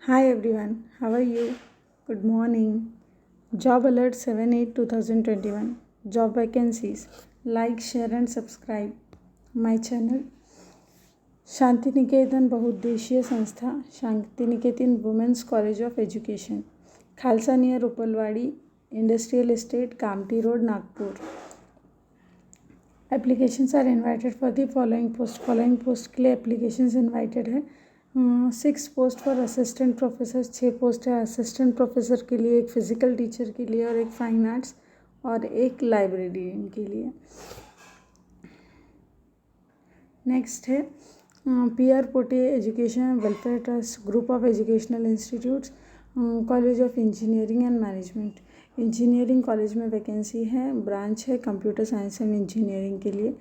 Hi everyone, how are you? Good morning. Job Alert 7/8/2021. Job vacancies. Like, share and subscribe my channel. शांति निकेतन बहुउद्देशीय संस्था Shanti Niketan women's college of education, Khalsa near Upalwadi, industrial estate, Kamthi road, Nagpur. Applications are invited for the following post के लिए applications invited है. 6 post for assistant professor, 6 post है assistant professor के लिए, एक physical teacher के लिए और एक फाइन आर्ट्स और एक लाइब्रेरियन के लिए. नेक्स्ट है PR Pote education welfare trust, group of educational institutes, college of engineering and management. Engineering college में वैकेंसी है, ब्रांच है कंप्यूटर साइंस एंड इंजीनियरिंग के लिए.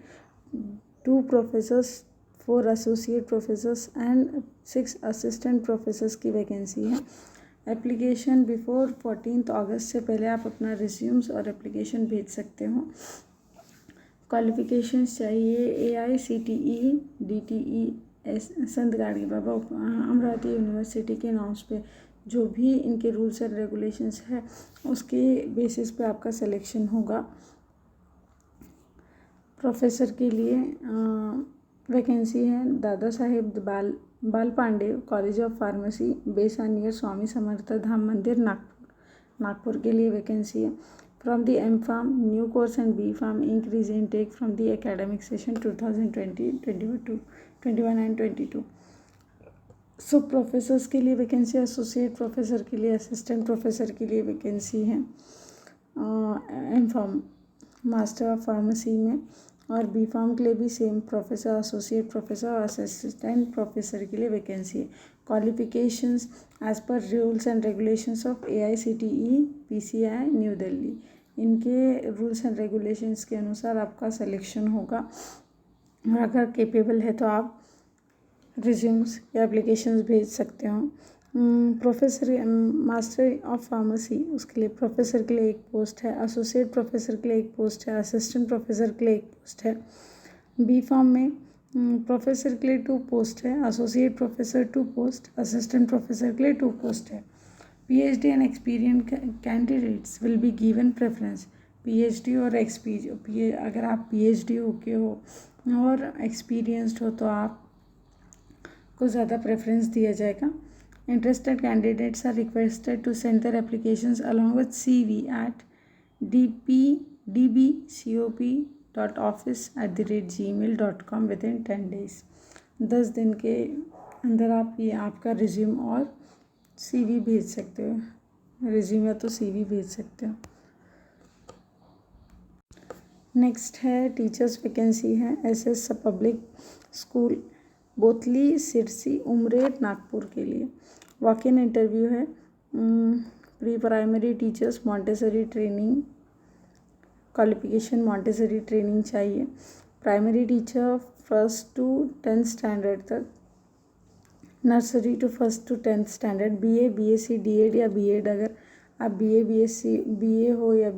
2 professors, 4 associate professors and 6 assistant professors की वैकेंसी है. एप्लीकेशन बिफोर 14 अगस्त से पहले आप अपना रिज्यूम्स और एप्लीकेशन भेज सकते हो. क्वालिफिकेशंस चाहिए AICTE DTE संत गाड़ी बाबा अमरावती यूनिवर्सिटी के नाम्स पे जो भी इनके रूल्स एंड रेगुलेशंस है उसके बेसिस पे आपका सिलेक्शन होगा. प्रोफेसर के लिए वैकेंसी है Dada Saheb Bal Pande college of pharmacy, Besa near Swami Samarth Dham Mandir, Nagpur के लिए वैकेंसी है. From the M.Pharm, new course and B.Pharm increase intake from the academic session 2020-21 and 22. So professors के लिए वैकेंसी, एसोसिएट प्रोफेसर के लिए, असिस्टेंट प्रोफेसर के लिए वैकेंसी है M.Pharm मास्टर ऑफ फार्मेसी में, और B.Pharm के लिए भी सेम प्रोफेसर, एसोसिएट प्रोफेसर और असिस्टेंट प्रोफेसर के लिए वैकेंसी है. Qualifications as per rules and regulations of AICTE PCI New Delhi. इनके रूल्स एंड रेगुलेशंस के अनुसार आपका सिलेक्शन होगा और अगर केपेबल है तो आप रिज्यूम्स या एप्लीकेशंस भेज सकते हो. प्रोफेसर मास्टर ऑफ फार्मेसी उसके लिए प्रोफेसर के लिए एक पोस्ट है, एसोसिएट प्रोफेसर के लिए एक पोस्ट है, असिस्टेंट प्रोफेसर के लिए एक पोस्ट है. B.Pharm में प्रोफेसर के लिए 2 पोस्ट है, associate professor 2 post, assistant professor के लिए 2 पोस्ट है. PhD and experience candidates will be given preference. PhD और अगर आप PhD होके हो और एक्सपीरियंसड हो तो आप को ज़्यादा प्रेफरेंस दिया जाएगा. Interested candidates are requested to send their applications along with CV at dbcop.office@gmail.com within 10 days. 10 दिन के अंदर आप ये आपका रिज्यूम और CV भेज सकते हो. रिज्यूम या तो CV भेज सकते हो. नेक्स्ट है टीचर्स वैकेंसी है SS public school Bothli, Sirsi, Umred, Nagpur के लिए. वॉक इन इंटरव्यू है. Pre primary teachers Montessori training, qualification Montessori training चाहिए. Primary teacher 1st to 10th standard तक, nursery to 1st to 10th standard. BA BSc DED या B.Ed, अगर आप BA BSc BA हो या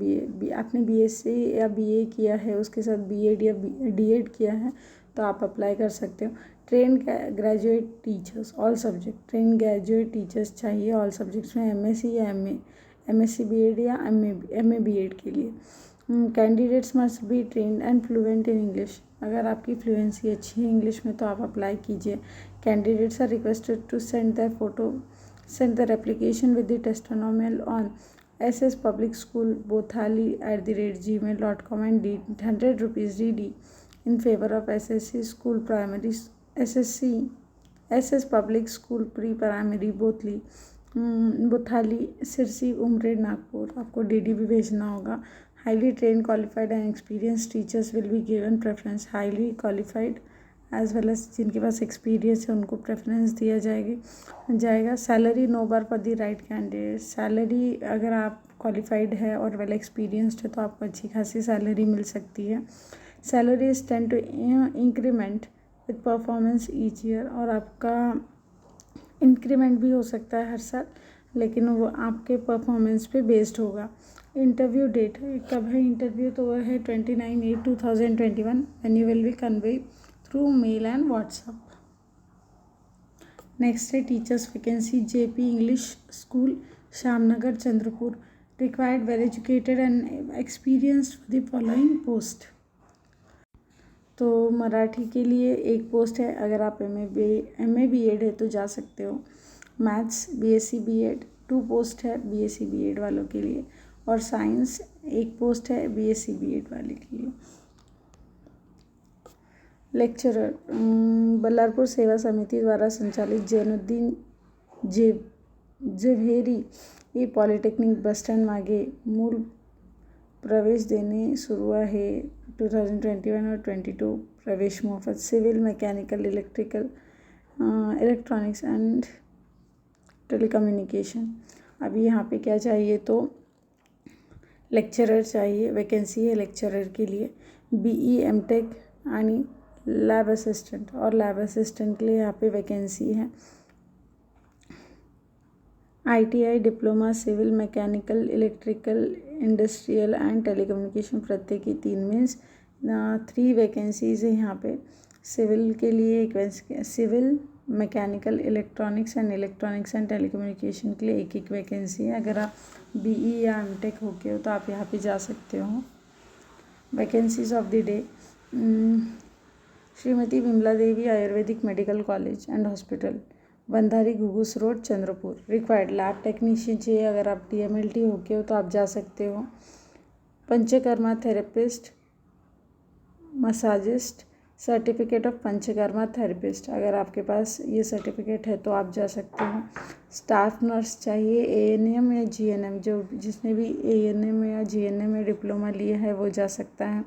आपने BSc या BA किया है उसके साथ B.Ed या DED किया है तो आप अप्लाई कर सकते हो. Train graduate teachers all subject, train graduate teachers चाहिए ऑल सब्जेक्ट्स में, MSc या MSc B.Ed या MA B.Ed के लिए. Candidates must be trained and fluent in English. अगर आपकी फ्लुएंसी अच्छी है इंग्लिश में तो आप अप्लाई कीजिए. Candidates are requested to send their application with the testimonial on SS Public School bothali@gmail.com and 100 rupees DD in favor of SSC School Primary SS Public School Pre-Primary Bothali, Sirsi, Umred, Nagpur. आपको DD भी भेजना होगा. Highly train qualified and experience teachers will be given preference. Highly qualified as well as जिनके पास experience है उनको preference दिया जाएगा. Salary no bar for the right candidate. Salary अगर आप क्वालिफाइड है और वेल एक्सपीरियंस्ड है तो आपको अच्छी खासी सैलरी मिल सकती है. Salary is 10 to increment with performance each year. और आपका इंक्रीमेंट भी हो सकता है हर साल, लेकिन वो आपके परफॉर्मेंस पे बेस्ड होगा. इंटरव्यू डेट कब है इंटरव्यू, तो वह है 29/8/2021 when you will be convey through mail and WhatsApp. Next है teachers vacancy JP English school Shyamnagar Chandrapur, required well educated and experienced for the following post. तो मराठी के लिए एक पोस्ट है, अगर आप MA BEd है तो जा सकते हो। मैथ्स BSc BEd 2 पोस्ट है BSc BEd वालों के लिए, और साइंस 1 पोस्ट है BSc BEd वाले के लिए। लेक्चरर बल्लारपुर सेवा समिति द्वारा संचालित जैनुद्दीन जवेरी ये पॉलिटेक्निक बस स्टँड मागे मूल प्रवेश देणे सुरू आहे। 2021 और 22 प्रवेश मोफत, civil mechanical electronics and telecommunication. अभी यहाँ पे क्या चाहिए तो लेक्चरर चाहिए, वैकेंसी है लेक्चरर के लिए। BE MTech आणि लैब असिस्टेंट, और लैब असिस्टेंट के लिए यहाँ पे वैकेंसी है। ITI diploma civil mechanical electrical industrial and telecommunication प्रत्येक की 3 मीन्स 3 वैकेंसीज़ है यहाँ पे। सिविल के लिए एक civil mechanical electronics and telecommunication के लिए एक वैकेंसी है। अगर आप BE या MTech होके हो तो आप यहाँ पे जा सकते हो। Vacancies of the day, Shrimati Vimla Devi Ayurvedic medical college and hospital, Bandhari Ghugus road Chandrapur, required lab technician चाहिए। अगर आप DMLT होके हो तो आप जा सकते हो। Panchakarma therapist massagist, certificate of Panchakarma therapist, अगर आपके पास ये सर्टिफिकेट है तो आप जा सकते हो। स्टाफ नर्स चाहिए, ANM या GNM, जिसने भी ANM या GNM में डिप्लोमा लिया है वो जा सकता है।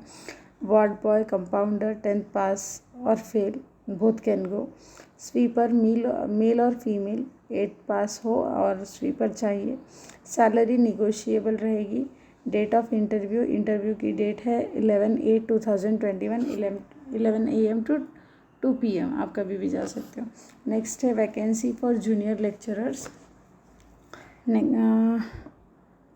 Ward boy compounder 10th pass और fail, both can go. Sweeper male और फीमेल 8th पास हो और स्वीपर चाहिए। सैलरी निगोशिएबल रहेगी। डेट ऑफ इंटरव्यू की डेट है 11/8/2021 11 AM to 2 PM, आप कभी भी जा सकते हो। नेक्स्ट है vacancy for junior lecturers,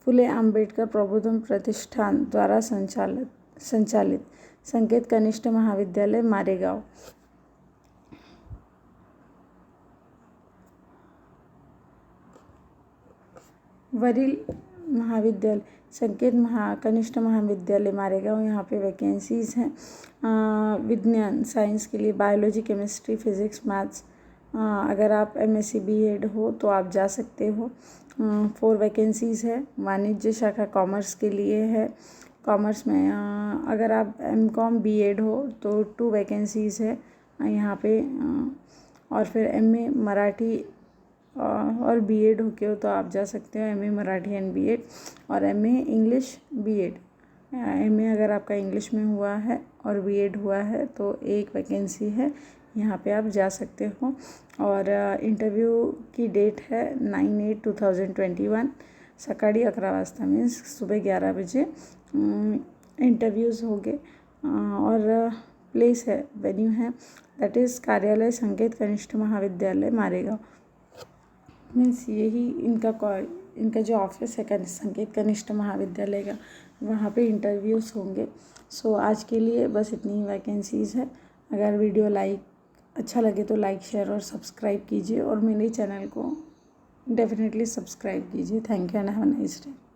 Phule Ambedkar प्रबोधन प्रतिष्ठान द्वारा संचालित संकेत कनिष्ठ महाविद्यालय मारेगांव। वरील महाविद्यालय संकेत कनिष्ठ महाविद्यालय मारेगांव, यहाँ पे वैकेंसीज़ हैं। विज्ञान साइंस के लिए बायोलॉजी केमिस्ट्री फिज़िक्स मैथ्स, अगर आप MSc BEd हो तो आप जा सकते हो। 4 वैकेंसीज़ है। वाणिज्य शाखा कॉमर्स के लिए है। कॉमर्स में अगर आप MCom BEd हो तो 2 वैकेंसीज़ है यहाँ पे। और फिर MA मराठी और BEd होके हो तो आप जा सकते हो। MA मराठी एंड BEd, और MA इंग्लिश BEd। MA अगर आपका इंग्लिश में हुआ है और BEd हुआ है तो एक वैकेंसी है, यहाँ पे आप जा सकते हो। और इंटरव्यू की डेट है 9/8/2021 सकाळी 11 वाजता, मीन्स सुबह 11 बजे इंटरव्यूज़ होंगे। और प्लेस है, वेन्यू है, दैट इज़ कार्यालय संकेत कनिष्ठ महाविद्यालय मारेगांव। मीन्स यही इनका जो ऑफिस है संकेत कनिष्ठ महाविद्यालय का, वहाँ पे इंटरव्यूज़ होंगे। सो आज के लिए बस इतनी ही वैकेंसीज़ है। अगर वीडियो अच्छा लगे तो लाइक शेयर और सब्सक्राइब कीजिए, और मेरे चैनल को डेफिनेटली सब्सक्राइब कीजिए। Thank you and have a nice day.